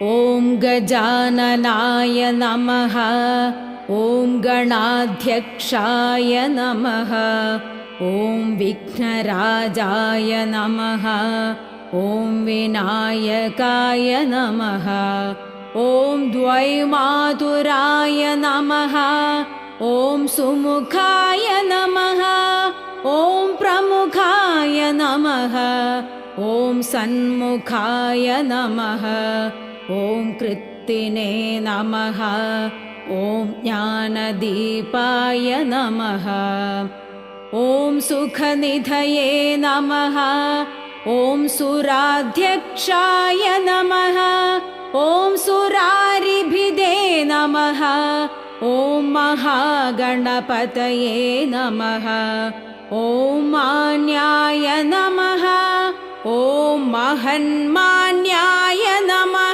ॐ गजाननाय नमः। ॐ गणाध्यक्षाय नमः। ॐ विघ्नराजाय नमः। ॐ विनायकाय नमः। ॐ द्वैमातुराय नमः। ॐ सुमुखाय नमः। ॐ प्रमुखाय नमः। ॐ सन्मुखाय नमः। ॐ कृत्तिने नमः। ॐ ज्ञानदीपाय नमः। ॐ सुखनिधये नमः। ॐ सुराध्यक्षाय नमः। ॐ सुरारिभिदे नमः। ॐ महागणपतये नमः। ॐ मान्याय नमः। ॐ महन्मान्याय नमः।